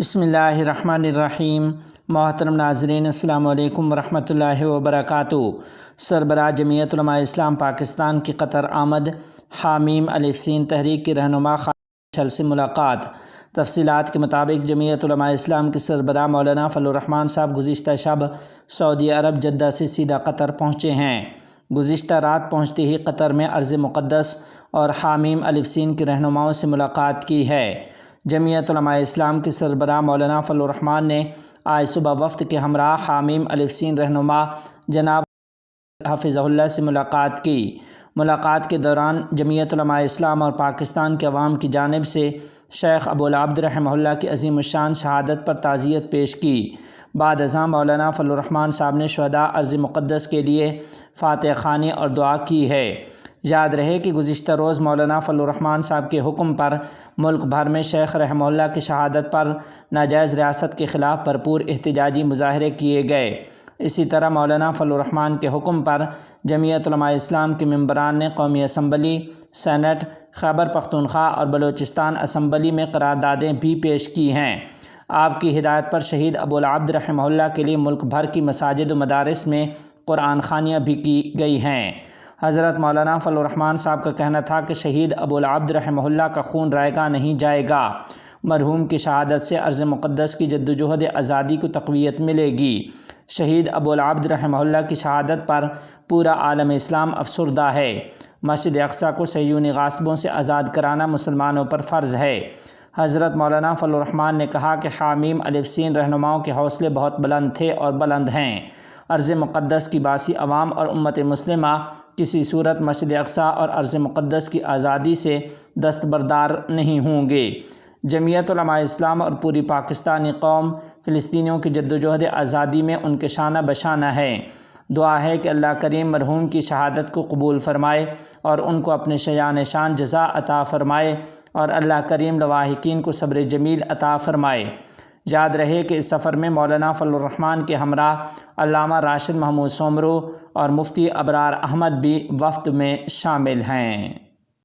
بسم اللہ الرحمن الرحیم۔ محترم ناظرین، السلام علیکم ورحمۃ اللہ وبرکاتہ۔ سربراہ جمعیت علماء اسلام پاکستان کی قطر آمد، حامیم الف سین تحریک کی رہنما خالد اشل سے ملاقات۔ تفصیلات کے مطابق جمعیت علماء اسلام کے سربراہ مولانا فضل الرحمان صاحب گزشتہ شب سعودی عرب جدہ سے سیدھا قطر پہنچے ہیں۔ گزشتہ رات پہنچتے ہی قطر میں ارض مقدس اور حامیم الف سین کے رہنماؤں سے ملاقات کی ہے۔ جمعیت علماء اسلام کے سربراہ مولانا فضل الرحمان نے آج صبح وفد کے ہمراہ حامیم الف سین رہنما جناب حفظہ اللہ سے ملاقات کی۔ ملاقات کے دوران جمعیت علماء اسلام اور پاکستان کے عوام کی جانب سے شیخ ابوالعبد رحمہ اللہ کی عظیم الشان شہادت پر تعزیت پیش کی۔ بعد ازاں مولانا فضل الرحمان صاحب نے شہداء ارض مقدس کے لیے فاتحہ خوانی اور دعا کی ہے۔ یاد رہے کہ گزشتہ روز مولانا فضل الرحمان صاحب کے حکم پر ملک بھر میں شیخ رحمہ اللہ کی شہادت پر ناجائز ریاست کے خلاف بھرپور احتجاجی مظاہرے کیے گئے۔ اسی طرح مولانا فضل الرحمان کے حکم پر جمعیت علماء اسلام کے ممبران نے قومی اسمبلی، سینٹ، خیبر پختونخوا اور بلوچستان اسمبلی میں قراردادیں بھی پیش کی ہیں۔ آپ کی ہدایت پر شہید ابوالعبد رحمہ اللہ کے لیے ملک بھر کی مساجد و مدارس میں قرآن خوانیاں بھی کی گئی ہیں۔ حضرت مولانا فضل الرحمان صاحب کا کہنا تھا کہ شہید ابوالعبد رحمہ اللہ کا خون رائے گا نہیں جائے گا۔ مرحوم کی شہادت سے ارض مقدس کی جدوجہد آزادی کو تقویت ملے گی۔ شہید ابوالعبد رحمہ اللہ کی شہادت پر پورا عالم اسلام افسردہ ہے۔ مسجد اقصیٰ کو صہیونی غاصبوں سے آزاد کرانا مسلمانوں پر فرض ہے۔ حضرت مولانا فضل الرحمان نے کہا کہ حامیم الف سین رہنماؤں کے حوصلے بہت بلند تھے اور بلند ہیں۔ ارض مقدس کی باسی عوام اور امت مسلمہ کسی صورت مسجد اقصیٰ اور ارض مقدس کی آزادی سے دستبردار نہیں ہوں گے۔ جمعیت علماء اسلام اور پوری پاکستانی قوم فلسطینیوں کی جدوجہد آزادی میں ان کے شانہ بشانہ ہے۔ دعا ہے کہ اللہ کریم مرحوم کی شہادت کو قبول فرمائے اور ان کو اپنے شایان شان جزا عطا فرمائے، اور اللہ کریم لواحقین کو صبر جمیل عطا فرمائے۔ یاد رہے کہ اس سفر میں مولانا فضل الرحمان کے ہمراہ علامہ راشد محمود سومرو اور مفتی ابرار احمد بھی وفد میں شامل ہیں۔